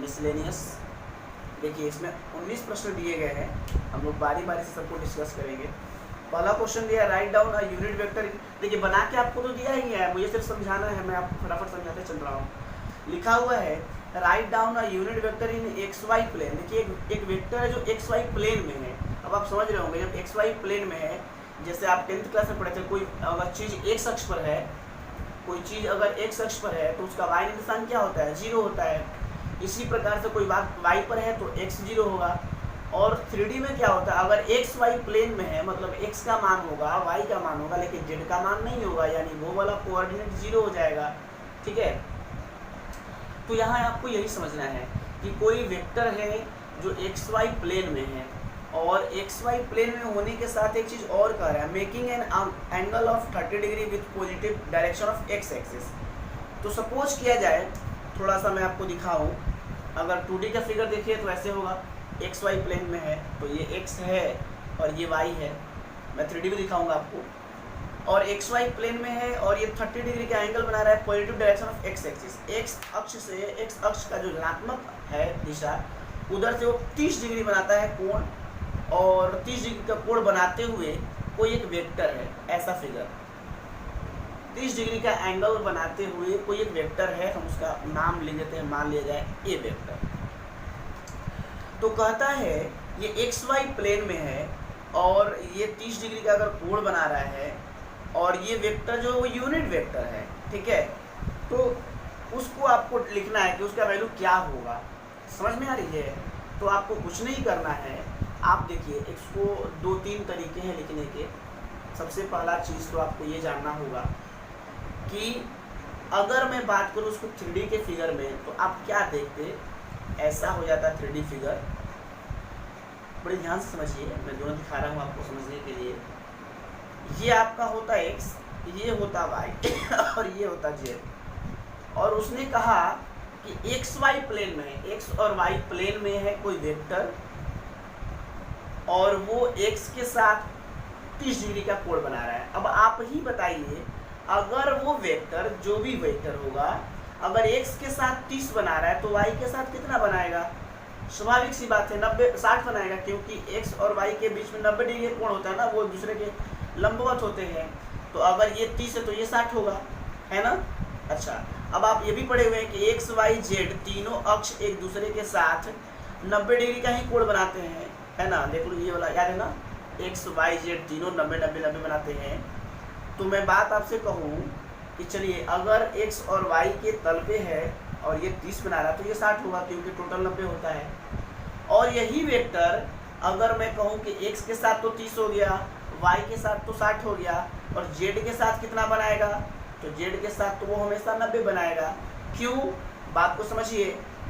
Miscellaneous. देखिए इसमें 19 प्रश्न दिए गए हैं, हम लोग बारी बारी से सबको डिस्कस करेंगे। पहला क्वेश्चन दिया है write down a unit vector. देखिए बना के आपको तो दिया ही है, मुझे सिर्फ समझाना है, मैं आपको फटाफट समझाते चल रहा हूँ। लिखा हुआ है write down a unit vector in x y plane. देखिए एक वेक्टर है जो एक्स वाई प्लेन में है। अब आप समझ रहे होंगे जब एक्स वाई प्लेन में है, जैसे आप 10th क्लास में पढ़े थे, कोई अगर चीज़ एक्स अक्ष पर है, कोई चीज़ अगर एक्स अक्ष पर है तो उसका वाई निशान क्या होता है, 0 होता है। इसी प्रकार से कोई बात वाई पर है तो एक्स 0 होगा। और 3D में क्या होता है, अगर एक्स वाई प्लेन में है मतलब एक्स का मान होगा, वाई का मान होगा, लेकिन जेड का मान नहीं होगा, यानी वो वाला कोऑर्डिनेट 0 हो जाएगा। ठीक है, तो यहाँ आपको यही समझना है कि कोई वेक्टर है जो एक्स वाई प्लेन में है, और एक्स वाई प्लेन में होने के साथ एक चीज़ और कह रहा है, making an angle of 30 degree with positive direction of x axis. तो सपोज किया जाए, थोड़ा सा मैं आपको दिखाऊं, अगर 2D का फिगर देखिए तो ऐसे होगा, एक्स वाई प्लेन में है तो ये एक्स है और ये वाई है। मैं 3D भी दिखाऊंगा आपको। और एक्स वाई प्लेन में है और ये 30 डिग्री का एंगल बना रहा है positive direction of x axis. X अक्ष से, एक्स अक्ष का जो ऋणात्मक है दिशा, उधर से वो 30 डिग्री बनाता है कोण, और 30 डिग्री का कोण बनाते हुए कोई एक वेक्टर है, ऐसा फिगर 30 डिग्री का एंगल बनाते हुए कोई एक वेक्टर है, हम उसका नाम लिख देते हैं, मान लिया जाए ए वेक्टर। तो कहता है ये एक्स वाई प्लेन में है और ये 30 डिग्री का अगर कोण बना रहा है, और ये वेक्टर जो वो यूनिट वेक्टर है, ठीक है, तो उसको आपको लिखना है कि उसका वैल्यू क्या होगा। समझ में आ रही है? तो आपको कुछ नहीं करना है, आप देखिए इसको 2-3 तरीके हैं लिखने के। सबसे पहला चीज़ तो आपको ये जानना होगा कि अगर मैं बात करूँ उसको 3D के फिगर में, तो आप क्या देखते, ऐसा हो जाता 3D फिगर। बड़े ध्यान से समझिए, मैं दोनों दिखा रहा हूँ आपको समझने के लिए। ये आपका होता x, ये होता y और ये होता z। और उसने कहा कि एक्स वाई प्लेन में है, एक्स और वाई प्लेन में है कोई वेक्टर, और वो x के साथ 30 डिग्री का कोण बना रहा है। अब आप ही बताइए, अगर वो वेक्टर, जो भी वेक्टर होगा, अगर x के साथ 30 बना रहा है तो y के साथ कितना बनाएगा? स्वाभाविक सी बात है, 60 बनाएगा, क्योंकि x और y के बीच में 90 डिग्री कोण होता है ना, वो दूसरे के लंबवत होते हैं। तो अगर ये 30 है तो ये 60 होगा, है ना। अच्छा, अब आप ये भी पढ़े हुए हैं कि एक्स वाई जेड तीनों अक्ष एक दूसरे के साथ 90 डिग्री का ही कोण बनाते हैं, है ना। देख लो ये वाला याद है ना, एक्स वाई जेड तीनों 90-90-90 बनाते हैं। तो मैं बात आपसे कहूँ कि चलिए अगर एक्स और वाई के तल पे है और ये 30 बना रहा है तो ये 60 होगा, क्योंकि टोटल 90 होता है। और यही वेक्टर अगर मैं कहूँ कि एक्स के साथ तो 30 हो गया, वाई के साथ तो 60 हो गया, और जेड के साथ कितना बनाएगा, तो जेड के साथ तो वो हमेशा 90 बनाएगा। क्यों? बात को समझिए,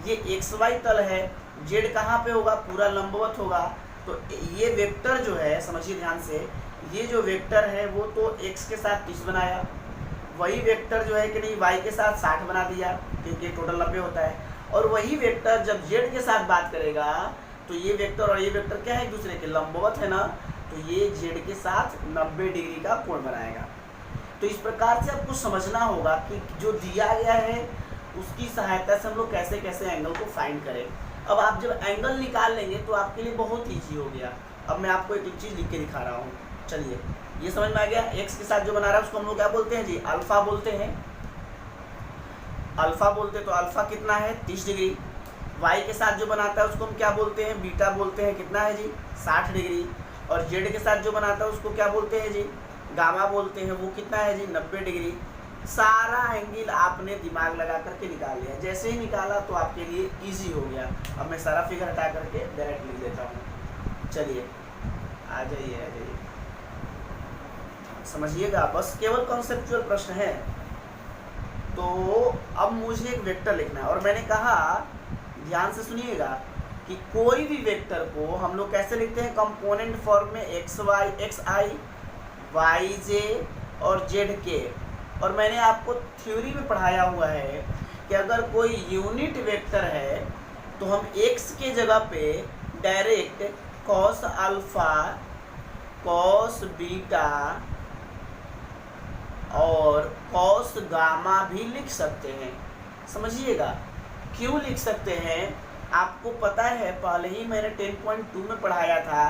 ये एक्स वाई तल है, जेड कहाँ पे होगा, पूरा लंबवत होगा। तो ये वेक्टर जो है, समझिए ध्यान से, ये जो वेक्टर है वो तो एक्स के साथ 30 बनाया, वही वेक्टर जो है कि नहीं वाई के साथ 60 बना दिया, क्योंकि टोटल 90 होता है। और वही वेक्टर जब जेड के साथ बात करेगा तो ये वेक्टर और ये वेक्टर क्या है, एक दूसरे के लंबवत है ना, तो ये जेड के साथ 90 डिग्री का कोण बनाएगा। तो इस प्रकार से आपको समझना होगा कि जो दिया गया है उसकी सहायता से हम लोग कैसे कैसे एंगल को फाइंड करें। अब आप जब एंगल निकाल लेंगे तो आपके लिए बहुत ईजी हो गया। अब मैं आपको एक चीज़ लिख के दिखा रहा हूँ, चलिए ये समझ में आ गया। एक्स के साथ जो बना रहा है उसको हम लोग क्या बोलते हैं जी, अल्फा बोलते हैं। अल्फा बोलते तो अल्फा कितना है, 30 डिग्री। वाई के साथ जो बनाता है उसको हम क्या बोलते हैं, बीटा बोलते हैं, कितना है जी, 60 डिग्री। और जेड के साथ जो बनाता है उसको क्या बोलते हैं जी, गामा बोलते हैं, वो कितना है जी, 90 डिग्री। सारा एंगल आपने दिमाग लगा करके निकाल लिया। जैसे ही निकाला तो आपके लिए इजी हो गया। अब मैं सारा फिगर हटा करके डायरेक्ट लिख देता हूँ। चलिए आ जाइए, आ जाइए, समझिएगा, बस केवल कॉन्सेप्चुअल प्रश्न है। तो अब मुझे एक वेक्टर लिखना है, और मैंने कहा ध्यान से सुनिएगा कि कोई भी वेक्टर को हम लोग कैसे लिखते हैं, कंपोनेंट फॉर्म में, एक्स वाई, एक्स आई, वाई जे और जेड के। और मैंने आपको थ्योरी में पढ़ाया हुआ है कि अगर कोई यूनिट वेक्टर है तो हम एक्स के जगह पे direct cos alpha, cos beta और कॉस गामा भी लिख सकते हैं। समझिएगा क्यों लिख सकते हैं, आपको पता है पहले ही मैंने 10.2 में पढ़ाया था,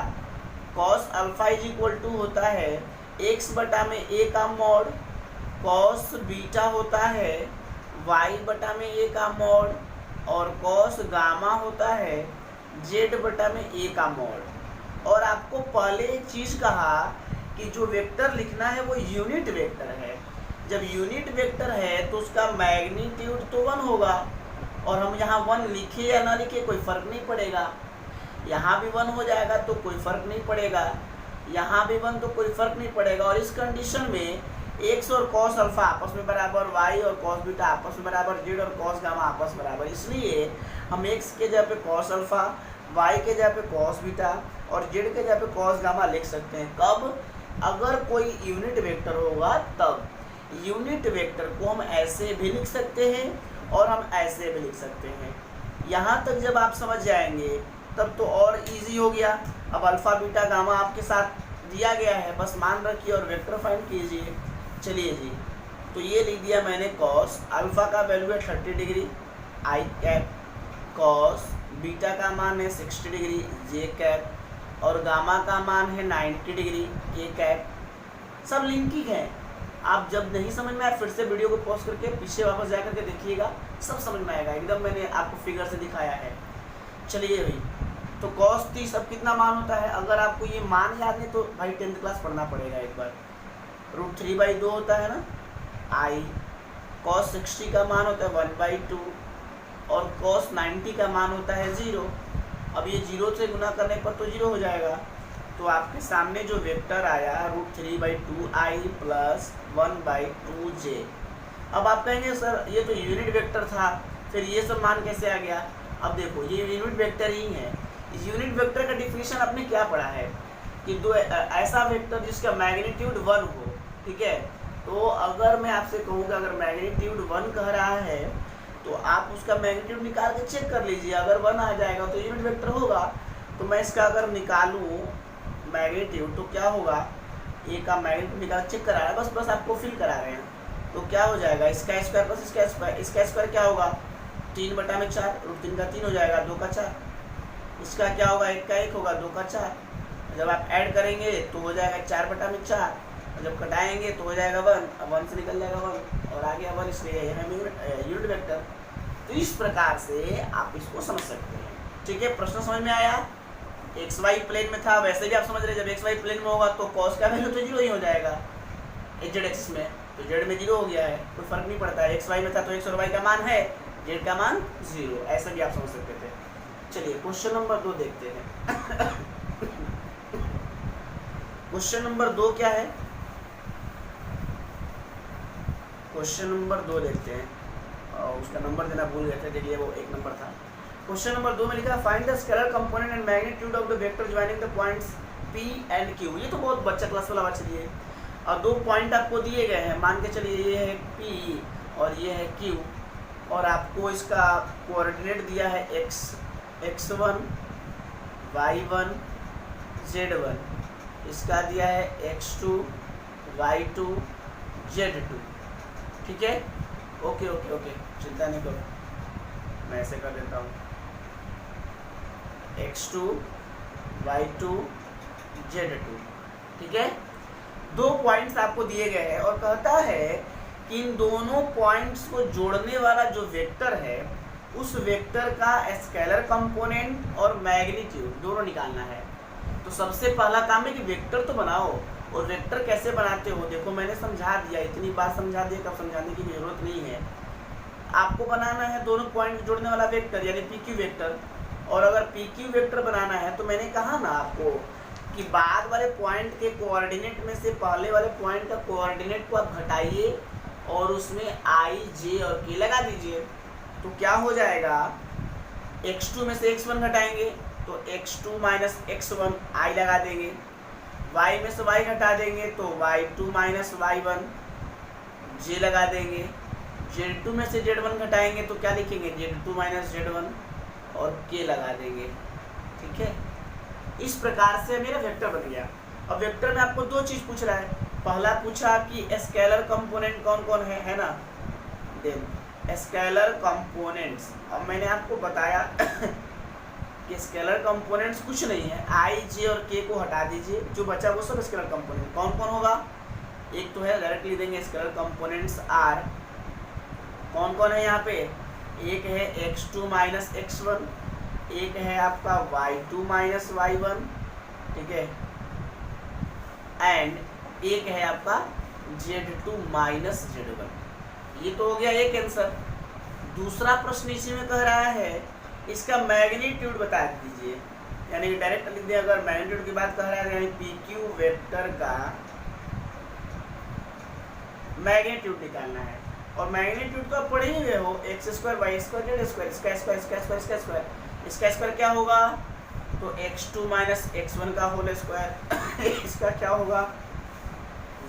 cos alpha is equal to होता है x बटा में a का मॉड, कॉस बीटा होता है y बटा में a का मॉड, और कॉस गामा होता है z बटा में a का मॉड। और आपको पहले एक चीज़ कहा कि जो वेक्टर लिखना है वो यूनिट वेक्टर है। जब यूनिट वेक्टर है तो उसका मैग्नीट्यूड तो 1 होगा, और हम यहाँ 1 लिखे या ना लिखे कोई फ़र्क नहीं पड़ेगा। यहाँ भी 1 हो जाएगा तो कोई फ़र्क नहीं पड़ेगा, यहाँ भी 1 तो कोई फ़र्क नहीं पड़ेगा। और इस कंडीशन में x और कॉस अल्फा आपस में बराबर, y और कॉस बीटा आपस में बराबर, z और कॉस गामा आपस में बराबर। इसलिए हम x के जगह पे कॉस अल्फा, y के जगह पे कॉस बीटा और z के जगह पे कॉस गामा लिख सकते हैं। कब? अगर कोई यूनिट वेक्टर होगा तब। यूनिट वेक्टर को हम ऐसे भी लिख सकते हैं और हम ऐसे भी लिख सकते हैं। यहाँ तक जब आप समझ जाएंगे तब तो और इजी हो गया। अब अल्फ़ा बीटा गामा आपके साथ दिया गया है, बस मान रखिए और वेक्टर फाइंड कीजिए। चलिए जी, तो ये लिख दिया मैंने, कॉस अल्फ़ा का वैल्यू है 30 degree I cap, cos beta का मान है 60 डिग्री जे कैप, और गामा का मान है 90 डिग्री के कैप। सब लिंकिंग है। आप जब नहीं समझ में आए फिर से वीडियो को पॉज करके पीछे वापस जा करके देखिएगा, सब समझ में आएगा एकदम। मैंने आपको फिगर से दिखाया है। चलिए भाई, तो कॉस 30 अब कितना मान होता है? अगर आपको ये मान याद नहीं तो भाई 10th क्लास पढ़ना पड़ेगा एक बार। √3/2 होता है ना आई। कॉस 60 का मान होता है 1/2 और कॉस 90 का मान होता है 0। अब ये 0 से गुना करने पर तो 0 हो जाएगा। तो आपके सामने जो वेक्टर आया √3/2i प्लस 1/2j। अब आप कहेंगे सर ये तो यूनिट वेक्टर था, फिर ये सब मान कैसे आ गया? अब देखो, ये यूनिट वेक्टर ही है। इस यूनिट वेक्टर का डिफिनीशन आपने क्या पढ़ा है कि दो ऐसा वेक्टर जिसका मैग्नीट्यूड 1 हो, ठीक है। तो अगर मैं आपसे कहूँगा अगर मैग्नीट्यूड 1 कह रहा है तो आप उसका मैग्नीट्यूड निकाल के चेक कर लीजिए। अगर 1 आ जाएगा तो यूनिट वेक्टर होगा। तो मैं इसका अगर निकालूँ मैग्नीट्यूड तो क्या होगा, ए का मैग्नीट्यूड निकाल चेक करा रहा है, बस आपको फिल करा रहे हैं। तो क्या हो जाएगा, इसका स्क्वायर प्लस इसका स्क्वायर। इसका स्क्वायर क्या होगा 3/4, √3 का 3 हो जाएगा, 2 का 4। इसका क्या होगा 1 का 1 होगा, 2 का 4। जब आप ऐड करेंगे तो हो जाएगा 4/4, और जब कटाएंगे तो हो जाएगा 1। अब 1 से निकल जाएगा 1 और आ गया 1, इसलिए यह है यूनिट वेक्टर। तो इस प्रकार से आप इसको समझ सकते हैं। ठीक है, प्रश्न समझ में आया? एक्स वाई प्लेन में था, वैसे भी आप समझ रहे जब एक्स वाई प्लेन में होगा तो कॉस का वैल्यू तो 0 ही हो जाएगा। जेड एक्सिस में तो जेड में 0 हो गया है, कोई फर्क नहीं पड़ता है। एक्स वाई में था तो एक्स और वाई का मान है, जेड का मान 0। ऐसा भी आप समझ सकते थे। चलिए क्वेश्चन नंबर 2 देखते हैं। क्वेश्चन नंबर 2 क्या है? क्वेश्चन नंबर 2 देखते हैं, और उसका नंबर देना भूल गए थे, देखिए वो 1 नंबर था। क्वेश्चन नंबर 2 में लिखा है find the scalar component and magnitude of the vector joining the points P and Q। ये तो बहुत बच्चा क्लास वाला बात। चलिए, और 2 पॉइंट आपको दिए गए हैं, मान के चलिए ये है P और ये है Q, और आपको इसका कोऑर्डिनेट दिया है x1 y1 z1, इसका दिया है x2 y2 z2। ठीक है, ओके ओके ओके, चिंता नहीं करो, मैं ऐसे कर देता हूँ x2 y2 z2। ठीक है, 2 पॉइंट्स आपको दिए गए हैं और कहता है कि इन दोनों पॉइंट्स को जोड़ने वाला जो वेक्टर है उस वेक्टर का स्केलर कंपोनेंट और मैग्नीट्यूड दोनों निकालना है। तो सबसे पहला काम है कि वेक्टर तो बनाओ, और वेक्टर कैसे बनाते हो देखो, मैंने समझा दिया, इतनी बात समझा दिया, कब समझाने की जरूरत नहीं है। आपको बनाना है दोनों पॉइंट जोड़ने वाला वेक्टर यानी PQ वेक्टर। और अगर PQ वेक्टर बनाना है तो मैंने कहा ना आपको कि बाद वाले पॉइंट के कोऑर्डिनेट में से पहले वाले पॉइंट का कोऑर्डिनेट को आप घटाइए और उसमें I, J और K लगा दीजिए। तो क्या हो जाएगा, x2 में से x1 घटाएंगे तो x2 माइनस x1 I लगा देंगे, y में से y घटा देंगे तो y2 माइनस y1 J लगा देंगे, z2 में से z1 घटाएंगे तो क्या लिखेंगे z2 माइनस z1 और k लगा देंगे। ठीक है, इस प्रकार से मेरा वेक्टर बन गया। अब वेक्टर में आपको 2 चीज़ पूछ रहा है। पहला पूछा कि स्केलर कंपोनेंट कौन कौन है ना, देन स्केलर कंपोनेंट्स। अब मैंने आपको बताया कि स्केलर कंपोनेंट्स कुछ नहीं है, आई जे और के को हटा दीजिए, जो बचा वो सब स्केलर कंपोनेंट। कौन कौन होगा? एक तो है, डायरेक्टली देंगे स्केलर कंपोनेंट्स आर। कौन कौन है यहाँ पे? एक है x2 माइनस x1, एक है आपका y2 माइनस y1, ठीक है, एंड एक है आपका z2 माइनस z1। ये तो हो गया एक आंसर। दूसरा प्रश्न इसी में कह रहा है इसका मैग्नीट्यूड बता दीजिए, यानी डायरेक्ट लिख दिया। अगर मैग्नीट्यूड की बात कह रहा है यानी पी क्यू वेक्टर का मैग्नीट्यूड निकालना है। और मैग्नीट्यूड तो आप पढ़े ही हुए हो, x square y square z square, इसका स्क्वायर इसका स्क्वायर इसका स्क्वायर। इसका स्क्वायर क्या होगा? तो x2 माइनस x1 का होल स्क्वायर। इसका क्या होगा?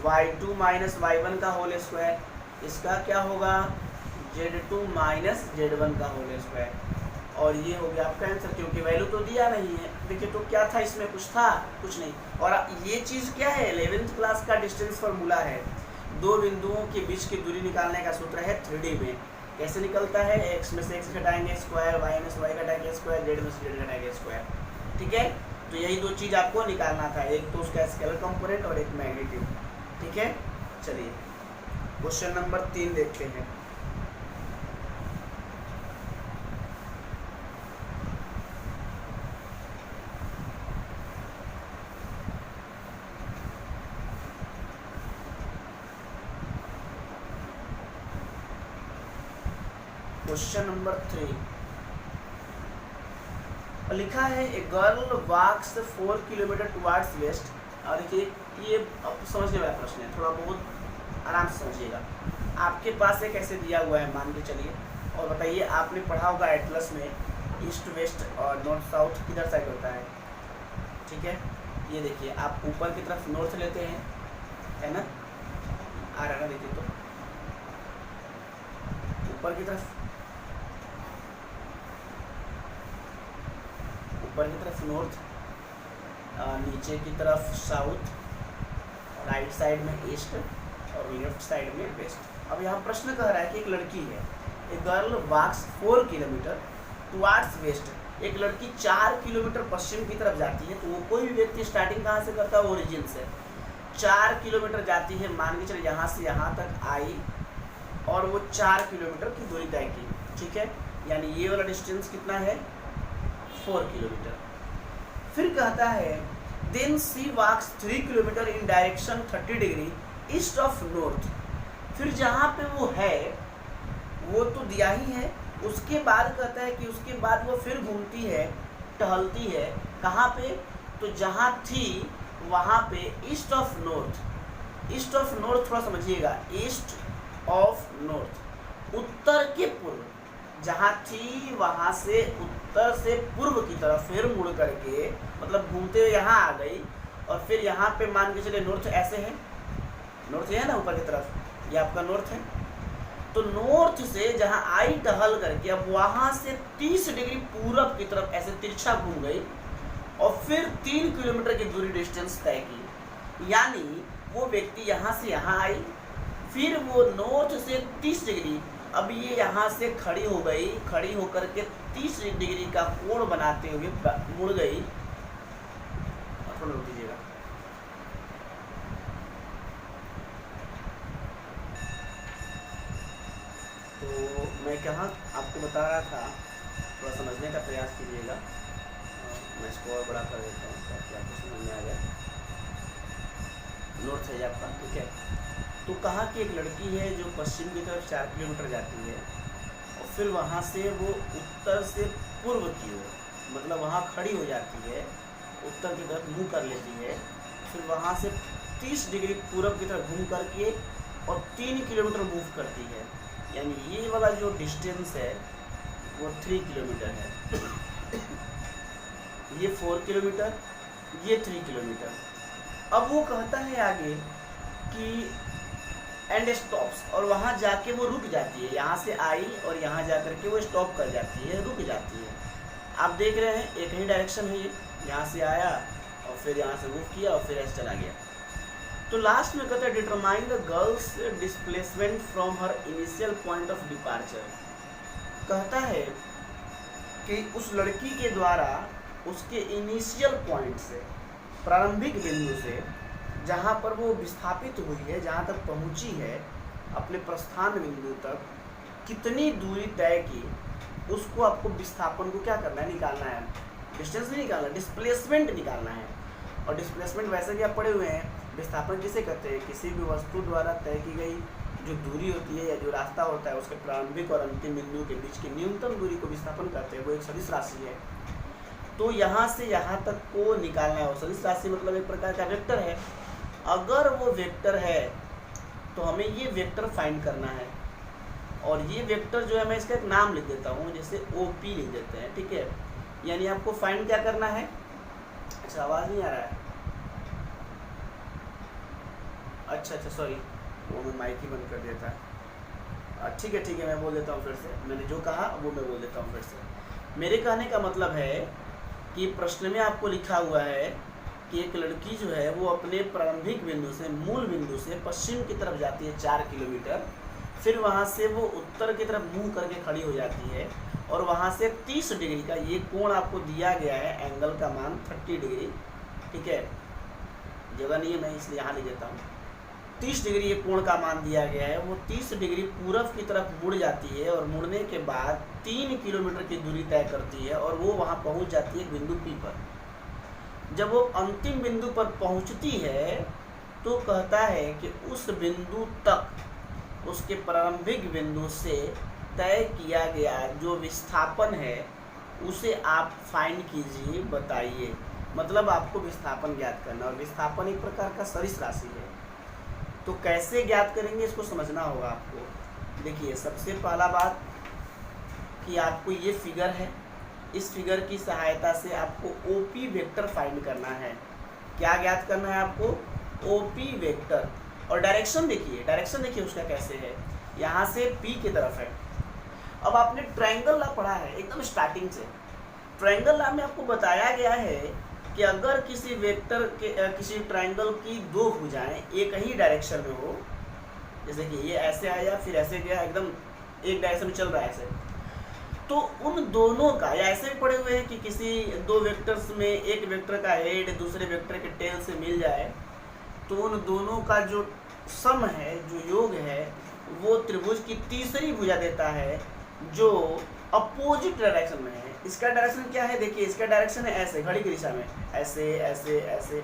y2 माइनस y1 का होल स्क्वायर। इसका क्या होगा? z2 माइनस z1 का होल स्क्वायर। और ये हो गया आपका आंसर, क्योंकि वैल्यू तो दिया नहीं है। देखिए तो क्या था इसमें? कुछ था? कुछ नहीं। और ये चीज़ क्या है? 11th क्लास का डिस्टेंस फार्मूला है। दो बिंदुओं के बीच की दूरी निकालने का सूत्र है 3D में। कैसे निकलता है? x में से x घटाएंगे स्क्वायर, y में से y घटाएंगे स्क्वायर, z में से z घटाएंगे स्क्वायर, ठीक है। तो यही दो चीज़ आपको निकालना था, एक तो उसका स्केलर कंपोनेंट और एक मैग्नीट्यूड, ठीक है। चलिए क्वेश्चन नंबर 3 देखते हैं। क्वेश्चन नंबर 3 लिखा है a girl walks 4 kilometre towards west. और देखिए ये अब समझने वाला प्रश्न है, थोड़ा बहुत आराम से समझिएगा। आपके पास एक ऐसे दिया हुआ है, मान के चलिए, और बताइए आपने पढ़ा होगा एटलस में ईस्ट वेस्ट और नॉर्थ साउथ किधर साइड होता है, ठीक है। ये देखिए आप ऊपर की तरफ नॉर्थ लेते हैं, है ना, आ रहा है ना, देखिए तो ऊपर की तरफ नॉर्थ, नीचे की तरफ साउथ, राइट साइड में ईस्ट और लेफ्ट साइड में वेस्ट। अब यहाँ प्रश्न कह रहा है कि एक लड़की है, एक girl walks 4 kilometre towards waste. एक लड़की 4 किलोमीटर पश्चिम की तरफ जाती है। तो वो कोई भी व्यक्ति स्टार्टिंग कहाँ से करता है? ओरिजिन से 4 किलोमीटर जाती है, मान के चलिए यहाँ से यहाँ तक आई और वो 4 किलोमीटर की दूरी तय की, ठीक है। यानी ये वाला डिस्टेंस कितना है? 4 किलोमीटर। फिर कहता है then she walks 3 kilometre in direction 30 degree east of north. फिर जहाँ पे वो है वो तो दिया ही है, उसके बाद कहता है कि उसके बाद वो फिर घूमती है, टहलती है, कहाँ पे? तो जहाँ थी वहाँ पे east of north. East of north थोड़ा समझिएगा, ईस्ट ऑफ नॉर्थ, उत्तर के पूर्व। जहाँ थी वहाँ से उत्तर से पूर्व की तरफ फिर मुड़ करके, मतलब घूमते हुए यहाँ आ गई। और फिर यहाँ पे मान के चलिए नॉर्थ ऐसे है, नॉर्थ है ना ऊपर की तरफ, ये आपका नॉर्थ है। तो नॉर्थ से जहाँ आई टहल करके अब वहाँ से 30 डिग्री पूरब की तरफ ऐसे तिरछा घूम गई और फिर 3 किलोमीटर की दूरी डिस्टेंस तय की। यानी वो व्यक्ति यहाँ से यहाँ आई, फिर वो नॉर्थ से 30 डिग्री, अब ये यहाँ से खड़ी हो गई, खड़ी होकर के 30 डिग्री का कोण बनाते हुए मुड़ गई। थोड़ा रुक दीजिएगा। तो मैं कहाँ आपको बता रहा था, थोड़ा समझने का प्रयास कीजिएगा। मैं इसको और बड़ा कर देता हूँ ताकि आपको समझ में आ जाए। नॉर्थ है आपका, ठीक है। तो कहा कि एक लड़की है जो पश्चिम की तरफ 4 किलोमीटर जाती है और फिर वहाँ से वो उत्तर से पूर्व की ओर, मतलब वहाँ खड़ी हो जाती है, उत्तर की तरफ मुँह कर लेती है, फिर वहाँ से 30 डिग्री पूरब की तरफ घूम करके और 3 किलोमीटर मूव करती है। यानी ये वाला जो डिस्टेंस है वो 3 किलोमीटर है। ये 4 किलोमीटर, ये 3 किलोमीटर। अब वो कहता है आगे कि एंड स्टॉप्स, और वहाँ जाके वो रुक जाती है। यहाँ से आई और यहाँ जा कर के वो स्टॉप कर जाती है, रुक जाती है। आप देख रहे हैं एक ही डायरेक्शन है, ये यहाँ से आया और फिर यहाँ से मूव किया और फिर ऐसे चला गया। तो लास्ट में कहते हैं determine the girls displacement from her initial point of departure. कहता है कि उस लड़की के द्वारा उसके इनिशियल पॉइंट से, प्रारंभिक बिंदु से, जहाँ पर वो विस्थापित हुई है, जहाँ तक पहुँची है अपने प्रस्थान बिंदु तक, कितनी दूरी तय की, उसको आपको विस्थापन को क्या करना है, निकालना है। डिस्टेंस नहीं निकालना, डिस्प्लेसमेंट निकालना है। और डिस्प्लेसमेंट वैसे भी आप पढ़े हुए हैं, विस्थापन किसे कहते हैं, किसी भी वस्तु द्वारा तय की गई जो दूरी होती है या जो रास्ता होता है उसके प्रारंभिक और अंतिम बिंदु के बीच की न्यूनतम दूरी को विस्थापन कहते हैं। वो एक सदिश राशि है। तो यहाँ से यहाँ तक को निकालना है। सदिश राशि मतलब एक प्रकार का वेक्टर है। अगर वो वेक्टर है तो हमें ये वेक्टर फाइंड करना है। और ये वेक्टर जो है, मैं इसका एक नाम लिख देता हूँ, जैसे OP लिख देते हैं, ठीक है। यानी आपको फाइंड क्या करना है। अच्छा, आवाज़ नहीं आ रहा है। अच्छा सॉरी, वो मैं माइक ही बंद कर दिया था। ठीक है, मैं बोल देता हूँ फिर से। मैंने जो कहा वो मैं बोल देता हूँ फिर से। मेरे कहने का मतलब है कि प्रश्न में आपको लिखा हुआ है कि एक लड़की जो है वो अपने प्रारंभिक बिंदु से, मूल बिंदु से पश्चिम की तरफ जाती है 4 किलोमीटर। फिर वहाँ से वो उत्तर की तरफ मुंह करके खड़ी हो जाती है और वहाँ से 30 डिग्री का ये कोण आपको दिया गया है, एंगल का मान 30 डिग्री, ठीक है। जगह नहीं है, मैं इसलिए यहाँ लिख देता हूँ। 30 डिग्री ये कोण का मान दिया गया है। वो 30 डिग्री पूरब की तरफ मुड़ जाती है और मुड़ने के बाद 3 किलोमीटर की दूरी तय करती है और वो वहाँ पहुँच जाती है बिंदु P पर। जब वो अंतिम बिंदु पर पहुँचती है तो कहता है कि उस बिंदु तक उसके प्रारंभिक बिंदु से तय किया गया जो विस्थापन है उसे आप फाइंड कीजिए, बताइए। मतलब आपको विस्थापन ज्ञात करना, और विस्थापन एक प्रकार का सदिश राशि है। तो कैसे ज्ञात करेंगे इसको समझना होगा आपको। देखिए, सबसे पहला बात कि आपको ये फिगर है, इस फिगर की सहायता से आपको OP वेक्टर फाइंड करना है। क्या ज्ञात करना है आपको, OP वेक्टर। और डायरेक्शन देखिए उसका कैसे है, यहाँ से P की तरफ है। अब आपने ट्रायंगल लॉ पढ़ा है एकदम स्टार्टिंग से। ट्रायंगल लॉ में आपको बताया गया है कि अगर किसी वेक्टर के किसी ट्रायंगल की 2 भुजाएं एक ही डायरेक्शन में हो, जैसे कि ये ऐसे आया फिर ऐसे गया, एकदम एक डायरेक्शन में चल रहा है ऐसे, तो उन दोनों का, या ऐसे भी पढ़े हुए हैं कि किसी 2 वेक्टर्स में एक वेक्टर का हेड दूसरे वेक्टर के टेल से मिल जाए, तो उन दोनों का जो सम है, जो योग है, वो त्रिभुज की तीसरी भुजा देता है जो अपोजिट डायरेक्शन में है। इसका डायरेक्शन क्या है, देखिए इसका डायरेक्शन है ऐसे, घड़ी की दिशा में, ऐसे ऐसे ऐसे।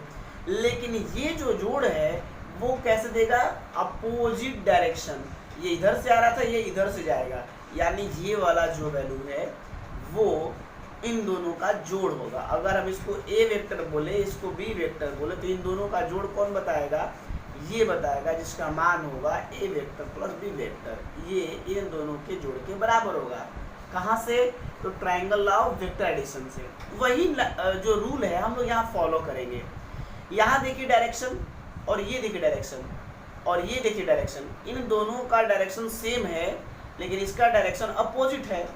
लेकिन ये जो जोड़ है वो कैसे देगा, अपोजिट डायरेक्शन। ये इधर से आ रहा था, ये इधर से जाएगा, यानी ये वाला जो वैल्यू है वो इन दोनों का जोड़ होगा। अगर हम इसको A वेक्टर बोले, इसको B वेक्टर बोले, तो इन दोनों का जोड़ कौन बताएगा, ये बताएगा, जिसका मान होगा A vector plus B vector. ये इन दोनों के जोड़ के बराबर होगा। कहाँ से, तो triangle law of vector addition से। वही जो रूल है हम लोग यहाँ फॉलो करेंगे। यहाँ देखिए डायरेक्शन, और ये देखिए डायरेक्शन, और ये देखिए डायरेक्शन। इन दोनों का डायरेक्शन सेम है, लेकिन इसका डायरेक्शन अपोजिट है,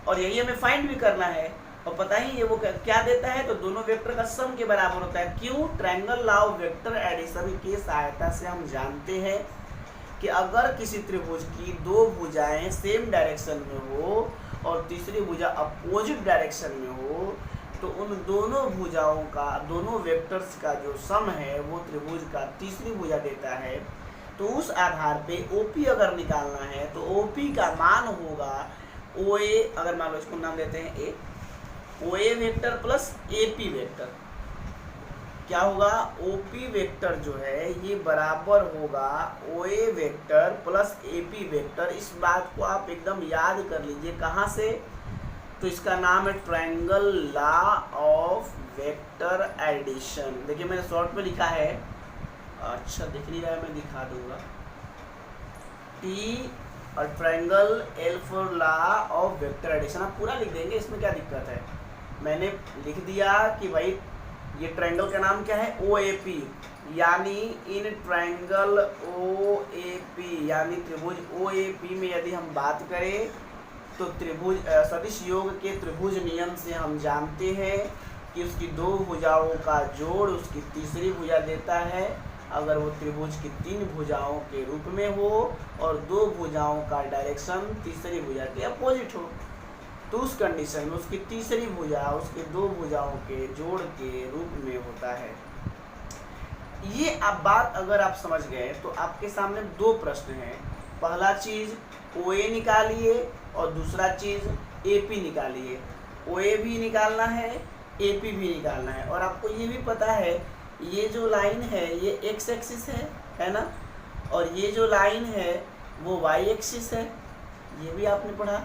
और यही हमें फाइंड भी करना है। और पता ही ये वो क्या देता है, तो दोनों वेक्टर का सम के बराबर होता है। क्यों, triangle law of vector addition की सहायता से हम जानते हैं कि अगर किसी त्रिभुज की 2 भुजाएं सेम डायरेक्शन में हो और तीसरी भुजा अपोजिट डायरेक्शन में हो, तो उन दोनों भुजाओं का, दोनों वेक्टर्स का जो सम है वो त्रिभुज का तीसरी भुजा देता है। तो उस आधार पे OP अगर निकालना है तो OP का मान होगा OA, अगर मान लो इसको नाम देते हैं A, OA vector plus AP vector. क्या होगा, OP वेक्टर जो है ये बराबर होगा OA vector plus AP vector. इस बात को आप एकदम याद कर लीजिए। कहाँ से, तो इसका नाम है triangle law of vector addition. देखिए मैंने शॉर्ट में लिखा है, अच्छा दिख नहीं रहा है, मैं दिखा दूंगा। T और triangle L for law of vector addition. आप पूरा लिख देंगे, इसमें क्या दिक्कत है। मैंने लिख दिया कि भाई ये ट्रायंगल का नाम क्या है, OAP, यानी इन ट्रायंगल OAP यानी त्रिभुज OAP में यदि हम बात करें तो त्रिभुज सदिश योग के त्रिभुज नियम से हम जानते हैं कि उसकी 2 भुजाओं का जोड़ उसकी तीसरी भुजा देता है। अगर वो त्रिभुज की 3 भुजाओं के रूप में हो और 2 भुजाओं का डायरेक्शन तीसरी भुजा के अपोजिट हो, तो उस कंडीशन में उसकी तीसरी भुजा उसके 2 भुजाओं के जोड़ के रूप में होता है। ये आप बात अगर आप समझ गए तो आपके सामने 2 प्रश्न हैं। पहला चीज़ OA निकालिए और दूसरा चीज़ AP निकालिए। OA भी निकालना है, AP भी निकालना है। और आपको ये भी पता है ये जो लाइन है ये x एक्सिस है ना, और ये जो लाइन है वो y एक्सिस है, ये भी आपने पढ़ा।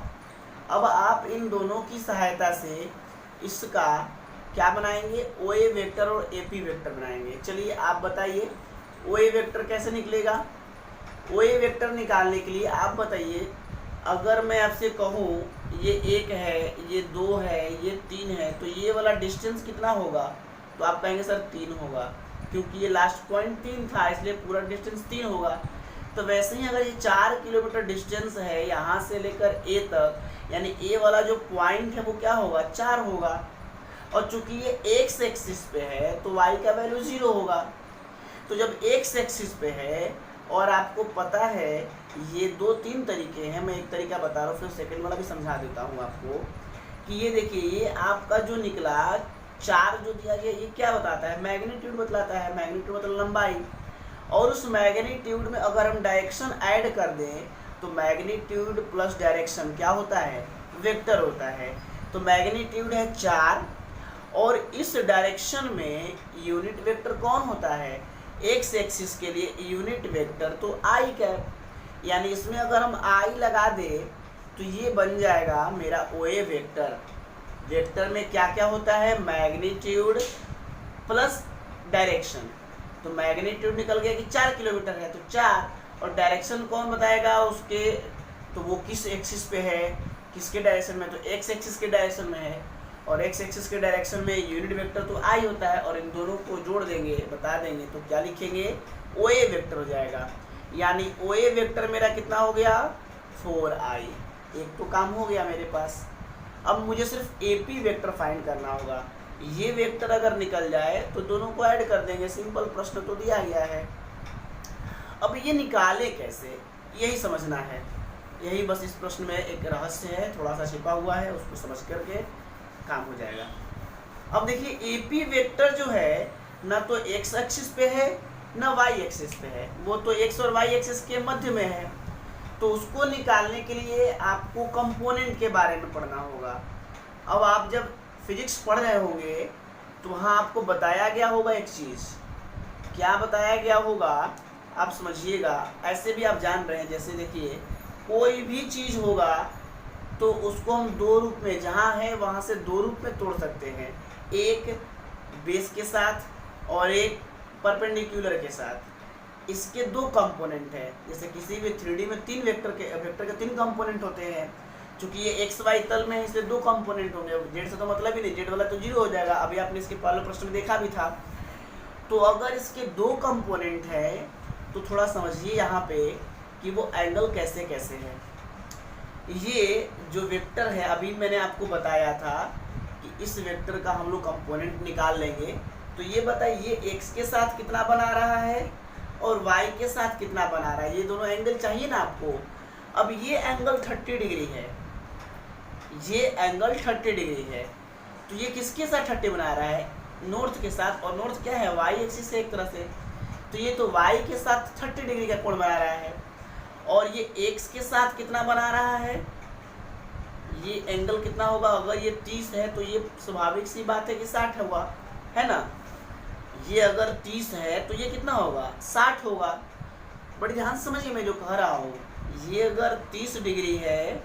अब आप इन दोनों की सहायता से इसका क्या बनाएंगे, OA वेक्टर और AP वेक्टर बनाएंगे। चलिए आप बताइए OA वेक्टर कैसे निकलेगा। OA वेक्टर निकालने के लिए आप बताइए, अगर मैं आपसे कहूँ ये 1 है, ये 2 है, ये 3 है, तो ये वाला डिस्टेंस कितना होगा, तो आप कहेंगे सर 3 होगा, क्योंकि ये लास्ट पॉइंट 3 था इसलिए पूरा डिस्टेंस 3 होगा। तो वैसे ही अगर ये 4 किलोमीटर डिस्टेंस है यहाँ से लेकर A तक, यानी A वाला जो पॉइंट है वो क्या होगा, 4 होगा। और चूंकि ये x एक्सिस पे है तो y का वैल्यू 0 होगा। तो जब x एक्सिस पे है और आपको पता है ये 2-3 तरीके हैं, मैं एक तरीका बता रहा हूँ फिर सेकंड वाला भी समझा देता हूँ आपको कि ये देखिए ये आपका जो निकला 4 जो दिया गया ये क्या बताता है, मैग्नीट्यूड बतलाता है। मैग्नीट्यूड मतलब लंबाई, और उस मैग्नीट्यूड में अगर हम डायरेक्शन ऐड कर दें तो मैग्नीट्यूड प्लस डायरेक्शन क्या होता है, वेक्टर होता है। तो मैग्नीट्यूड है 4 और इस डायरेक्शन में यूनिट वेक्टर कौन होता है, एक्स एक्सिस के लिए यूनिट वेक्टर तो आई कैप, यानी इसमें अगर हम आई लगा दें तो ये बन जाएगा मेरा OA वेक्टर। वेक्टर में क्या क्या होता है, मैग्नीट्यूड प्लस डायरेक्शन। तो मैग्नीट्यूड निकल गया कि 4 किलोमीटर है तो 4, और डायरेक्शन कौन बताएगा उसके, तो वो किस एक्सिस पे है, किसके डायरेक्शन में, तो एक्स एक्सिस के डायरेक्शन में है, और एक्स एक्सिस के डायरेक्शन में यूनिट वेक्टर तो आई होता है। और इन दोनों को जोड़ देंगे, बता देंगे तो क्या लिखेंगे, OA वेक्टर हो जाएगा। यानी OA वेक्टर मेरा कितना हो गया, 4i। एक तो काम हो गया मेरे पास। अब मुझे सिर्फ AP वेक्टर फाइंड करना होगा। ये वेक्टर अगर निकल जाए तो दोनों को ऐड कर देंगे, सिंपल प्रश्न तो दिया गया है। अब ये निकाले कैसे, यही समझना है। यही बस इस प्रश्न में एक रहस्य है, थोड़ा सा छिपा हुआ है, उसको समझ करके काम हो जाएगा। अब देखिए AP वेक्टर जो है ना तो x एक्सिस पे है ना y एक्सिस पे है, वो तो x और y एक्सिस के मध्य में है। तो उसको निकालने के लिए आपको कंपोनेंट के बारे में पढ़ना होगा। अब आप जब फिजिक्स पढ़ रहे होंगे तो वहाँ आपको बताया गया होगा एक चीज़, क्या बताया गया होगा आप समझिएगा। ऐसे भी आप जान रहे हैं, जैसे देखिए कोई भी चीज़ होगा तो उसको हम 2 रूप में, जहाँ है वहाँ से 2 रूप में तोड़ सकते हैं, एक बेस के साथ और एक परपेंडिकुलर के साथ। इसके 2 कंपोनेंट हैं। जैसे किसी भी 3D में 3 वेक्टर के 3 कंपोनेंट होते हैं। चूँकि ये XY तल में है इसलिए 2 कंपोनेंट होंगे, जेड से तो मतलब ही नहीं, जेड वाला तो 0 हो जाएगा। अभी आपने इसके पहले प्रश्न में देखा भी था। तो अगर इसके 2 कंपोनेंट है तो थोड़ा समझिए यहाँ पे कि वो एंगल कैसे कैसे है। ये जो वेक्टर है अभी मैंने आपको बताया था कि इस वेक्टर का हम लोग कंपोनेंट निकाल लेंगे। तो ये बताइए x के साथ कितना बना रहा है और y के साथ कितना बना रहा है, ये दोनों एंगल चाहिए ना आपको। अब ये एंगल 30 डिग्री है, ये एंगल 30 डिग्री है, तो ये किसके साथ 30 बना रहा है, नॉर्थ के साथ। और नॉर्थ क्या है, y एक्सिस से एक तरह से, तो ये तो y के साथ 30 डिग्री का कोण बना रहा है। और ये x के साथ कितना बना रहा है, ये एंगल कितना होगा, अगर ये 30 है तो ये स्वाभाविक सी बात है कि 60 होगा, है ना। ये अगर 30 है तो ये कितना होगा, 60 होगा। बड़ी ध्यान समझिए मैं जो कह रहा हूँ, ये अगर 30 डिग्री है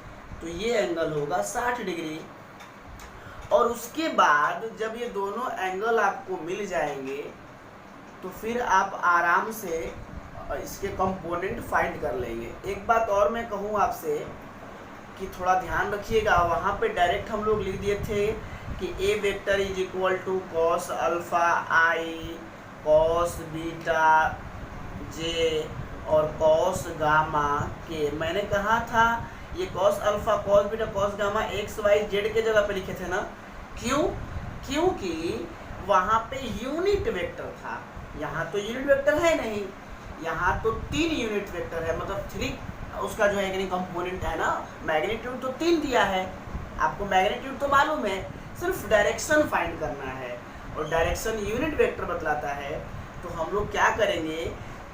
तो ये एंगल होगा 60 डिग्री। और उसके बाद जब ये दोनों एंगल आपको मिल जाएंगे तो फिर आप आराम से इसके कंपोनेंट फाइंड कर लेंगे। एक बात और मैं कहूँ आपसे कि थोड़ा ध्यान रखिएगा, वहाँ पे डायरेक्ट हम लोग लिख दिए थे कि A vector is equal to cos alpha i, cos beta j और कॉस गामा के। मैंने कहा था ये cos alpha, cos beta, cos gamma x y z के जगह पे लिखे थे ना। क्यों, क्योंकि वहाँ पे यूनिट वेक्टर था। यहाँ तो यूनिट वेक्टर है नहीं, यहाँ तो 3 यूनिट वेक्टर है, मतलब 3 उसका जो है कि कंपोनेंट है ना, मैग्नीट्यूड तो 3 दिया है, आपको मैग्नीट्यूड तो मालूम है, सिर्फ डायरेक्शन फाइंड करना है, और डायरेक्शन यूनिट वेक्टर बतलाता है। तो हम लोग क्या करेंगे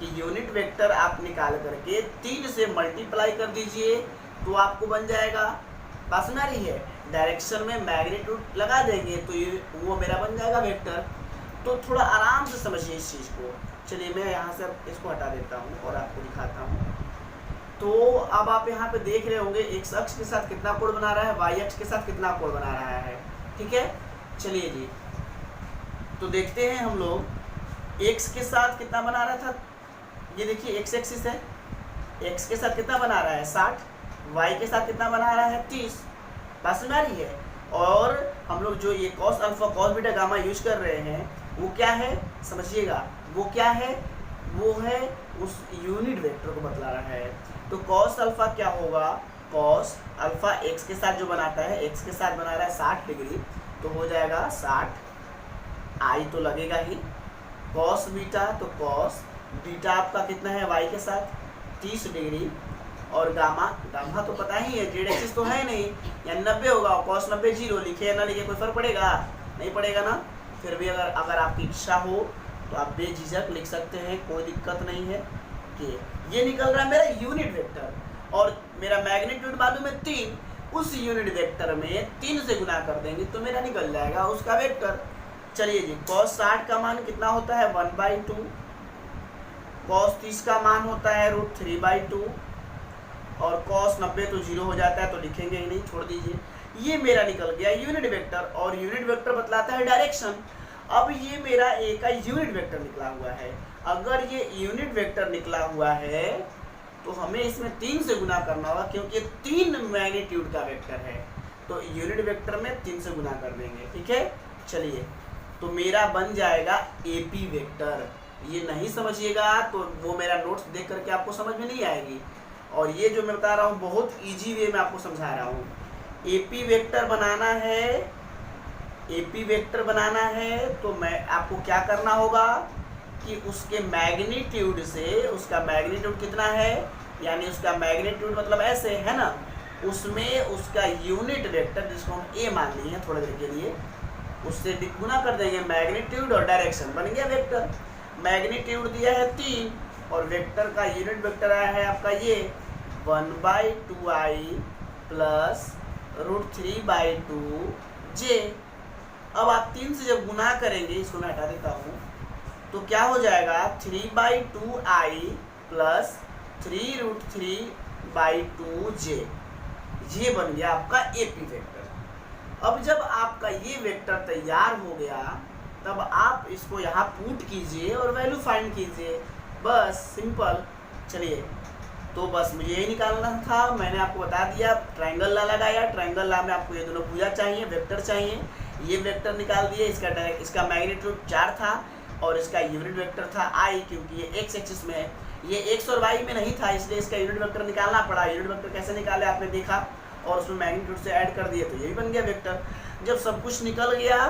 कि यूनिट वेक्टर आप निकाल करके 3 से मल्टीप्लाई कर दीजिए, तो आपको बन जाएगा, बात सुना रही है, डायरेक्शन में मैग्नीट्यूड लगा देंगे तो ये वो मेरा बन जाएगा वेक्टर। तो थोड़ा आराम से समझिए इस चीज़ को। चलिए मैं यहाँ से इसको हटा देता हूँ और आपको दिखाता हूँ। तो अब आप यहाँ पे देख रहे होंगे एक्स अक्ष के साथ कितना कोण बना रहा है, वाई अक्ष के साथ कितना कोण बना रहा है, ठीक है। चलिए जी, तो देखते हैं हम लोग एक्स के साथ कितना बना रहा था, ये देखिए एक्स एक्सिस है, एक्स के साथ कितना बना रहा है 60, वाई के साथ कितना बना रहा है 30, बात समझ आ रही है। और हम लोग जो ये cos alpha cos beta gamma use कर रहे हैं वो क्या है समझिएगा, वो क्या है, वो है उस यूनिट वेक्टर को बतला रहा है। तो कॉस अल्फा क्या होगा, कॉस अल्फा एक्स के साथ जो बनाता है, एक्स के साथ बना रहा है 60 डिग्री, तो हो जाएगा 60, आई तो लगेगा ही, कॉस बीटा, तो कॉस बीटा आपका कितना है वाई के साथ 30 डिग्री, और गामा, गामा तो पता ही है जेड एक्सिस तो है नहीं, यानी 90 होगा, कॉस 90 0, लिखे या ना लिखे कोई फर्क पड़ेगा, नहीं पड़ेगा ना। फिर भी अगर आपकी इच्छा हो तो आप बेझिझक लिख सकते हैं, कोई दिक्कत नहीं है। कि ये निकल रहा है मेरा यूनिट वेक्टर, और मेरा मैग्नीट्यूड मालूम है 3, उस यूनिट वेक्टर में 3 से गुना कर देंगे तो मेरा निकल जाएगा उसका वेक्टर। चलिए जी, कॉस 60 का मान कितना होता है 1/2, कॉस 30 का मान होता है √3/2, और कॉस 90 तो 0 हो जाता है तो लिखेंगे ही नहीं, छोड़ दीजिए। ये मेरा निकल गया यूनिट वेक्टर, और यूनिट वेक्टर बतलाता है डायरेक्शन। अब ये मेरा ए का यूनिट वेक्टर निकला हुआ है, अगर ये यूनिट वेक्टर निकला हुआ है तो हमें इसमें 3 से गुना करना होगा, क्योंकि 3 मैग्नीट्यूड का वेक्टर है, तो यूनिट वेक्टर में 3 से गुना कर देंगे, ठीक है। चलिए, तो मेरा बन जाएगा एपी वेक्टर। ये नहीं समझिएगा तो वो मेरा नोट्स देख करके आपको समझ में नहीं आएगी, और ये जो मैं बता रहा हूँ बहुत इजी वे में आपको समझा रहा हूँ। एपी वेक्टर बनाना है, एपी वेक्टर बनाना है तो मैं आपको क्या करना होगा कि उसके मैग्नीट्यूड से, उसका मैग्नीट्यूड कितना है, यानी उसका मैग्नीट्यूड मतलब ऐसे है ना, उसमें उसका यूनिट वेक्टर जिसको हम ए मान लिए हैं थोड़ी देर के लिए, उससे गुना कर देंगे, मैग्नीट्यूड और डायरेक्शन बन गया वेक्टर। मैग्नीट्यूड दिया है 3 और वेक्टर का यूनिट वेक्टर आया है आपका ये 1/2i प्लस √3/2j। अब आप 3 से जब गुना करेंगे, इसको मैं हटा देता हूँ, तो क्या हो जाएगा 3/2i प्लस 3√3/2j, ये बन गया आपका एपी वेक्टर। अब जब आपका ये वेक्टर तैयार हो गया तब आप इसको यहाँ पुट कीजिए और वैल्यू फाइंड कीजिए, बस सिंपल। चलिए, तो बस मुझे यही निकालना था, मैंने आपको बता दिया, ट्रायंगल ला लगाया, ट्रायंगल ला में आपको ये दोनों भुजा चाहिए, वेक्टर चाहिए, ये वेक्टर निकाल दिए, इसका मैग्नीट्यूड 4 था और इसका यूनिट वेक्टर था i, क्योंकि ये एक्स एक्सिस में है, ये एक्स और वाई में नहीं था, इसलिए इसका यूनिट वेक्टर निकालना पड़ा। यूनिट वेक्टर कैसे निकाले आपने देखा, और उसमें मैग्नीट्यूड से ऐड कर दिए तो ये भी बन गया वेक्टर। जब सब कुछ निकल गया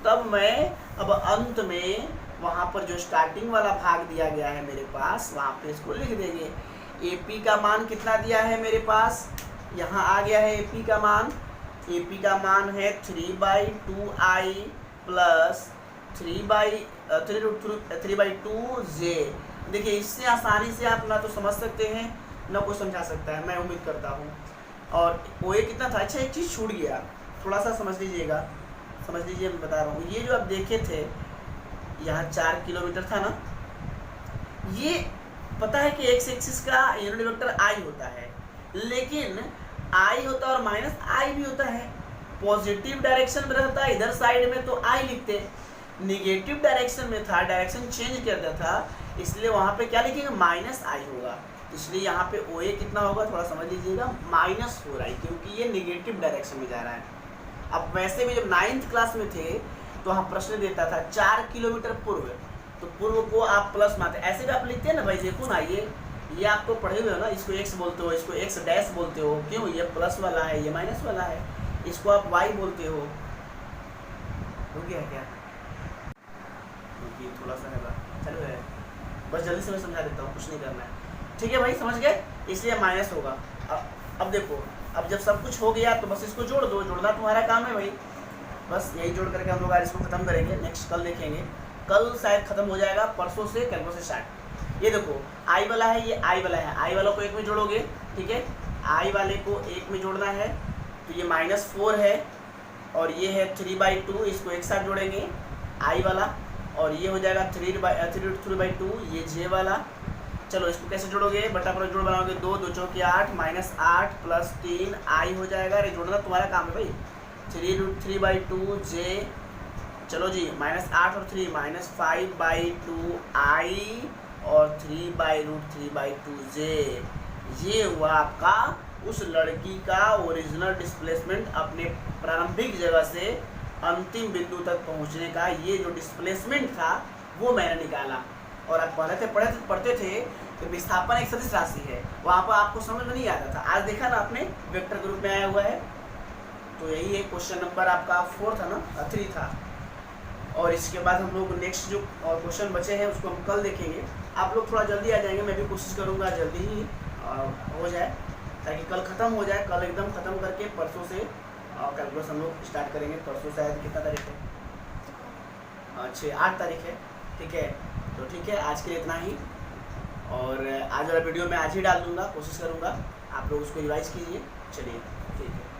तब मैं अब अंत में वहाँ पर जो स्टार्टिंग वाला भाग दिया गया है मेरे पास, वहाँ पे इसको लिख देंगे। एपी का मान कितना दिया है मेरे पास, यहाँ आ गया है एपी का मान, एपी का मान है 3/2i प्लस 3/2j। देखिए, इससे आसानी से आप ना तो समझ सकते हैं ना कोई समझा सकता है, मैं उम्मीद करता हूँ। और वो ये कितना था, अच्छा एक चीज़ छूट गया, थोड़ा सा समझ लीजिएगा, समझ लीजिए, मैं बता रहा हूँ। ये जो आप देखे थे यहाँ 4 किलोमीटर था ना, ये पता है कि एक्स एक्सिस का यूनिट वेक्टर आई होता है, लेकिन आई होता है और माइनस आई भी होता है। पॉजिटिव डायरेक्शन में रहता है इधर साइड में तो आई लिखते, निगेटिव डायरेक्शन में था, डायरेक्शन चेंज करता था, इसलिए वहाँ पे क्या लिखेंगे माइनस आई होगा, इसलिए यहाँ पे ओ ए कितना होगा थोड़ा समझ लीजिएगा, -4i, क्योंकि ये निगेटिव डायरेक्शन में जा रहा है। अब वैसे भी जब 9th क्लास में थे तो वहाँ प्रश्न देता था 4 किलोमीटर पूर्व, तो पूर्व को आप प्लस मानते, ऐसे भी आप लिखते हैं ना भाई, देखो ना, ये आप तो पढ़े हुए हो ना, इसको एक्स बोलते हो, इसको एक्स डैश बोलते हो, क्यों, ये प्लस वाला है, ये माइनस वाला है, इसको आप वाई बोलते हो गया क्या। क्योंकि थोड़ा सा है चलो है, बस जल्दी से मैं समझा देता हूँ, कुछ नहीं करना है। ठीक है भाई, समझ गए, इसलिए माइनस होगा। अब देखो, अब जब सब कुछ हो गया तो बस इसको जोड़ दो, जोड़ना तुम्हारा काम है भाई। बस यही जोड़ करके हम लोग आज इसको खत्म करेंगे, नेक्स्ट कल देखेंगे। कल शायद खत्म हो जाएगा, परसों से कैलकुलस स्टार्ट। ये देखो आई वाला है, ये आई वाला है, आई वाला को एक में जोड़ोगे, ठीक है, आई वाले को एक में जोड़ना है, तो ये -4 है, और ये है 3/2, इसको एक साथ जोड़ेंगे आई वाला, और ये हो जाएगा 3/2, ये जे वाला। चलो इसको कैसे जोड़ोगे, बटा पर जोड़ बनाओगे, 2 2 चौके 8 -8 + 3 आई हो जाएगा। अरे जोड़ना तुम्हारा काम है भाई, 3/2 जे, चलो जी, -8 और 3 -5/2 आई और 3/√3/2 जे। ये हुआ आपका उस लड़की का ओरिजिनल डिस्प्लेसमेंट अपने प्रारंभिक जगह से अंतिम बिंदु तक पहुंचने का। ये जो डिस्प्लेसमेंट था वो मैंने निकाला। और आप पढ़ते थे तो विस्थापन एक सदिश राशि है, वहाँ पर आपको समझ में नहीं आता था, आज देखा ना आपने वेक्टर ग्रुप में आया हुआ है। तो यही है क्वेश्चन नंबर आपका 4 था ना, 3 था। और इसके बाद हम लोग नेक्स्ट जो क्वेश्चन बचे हैं उसको हम कल देखेंगे। आप लोग थोड़ा जल्दी आ जाएंगे, मैं भी कोशिश करूँगा जल्दी ही हो जाए, ताकि कल ख़त्म हो जाए। कल एकदम ख़त्म करके परसों से कैलकुलस हम लोग स्टार्ट करेंगे। परसों शायद कितना तारीख है, 8 तारीख है, ठीक है। तो ठीक है, आज के लिए इतना ही, और आज वाला वीडियो मैं आज ही डाल दूँगा, कोशिश करूँगा आप लोग उसको रिवाइज कीजिए। चलिए ठीक है।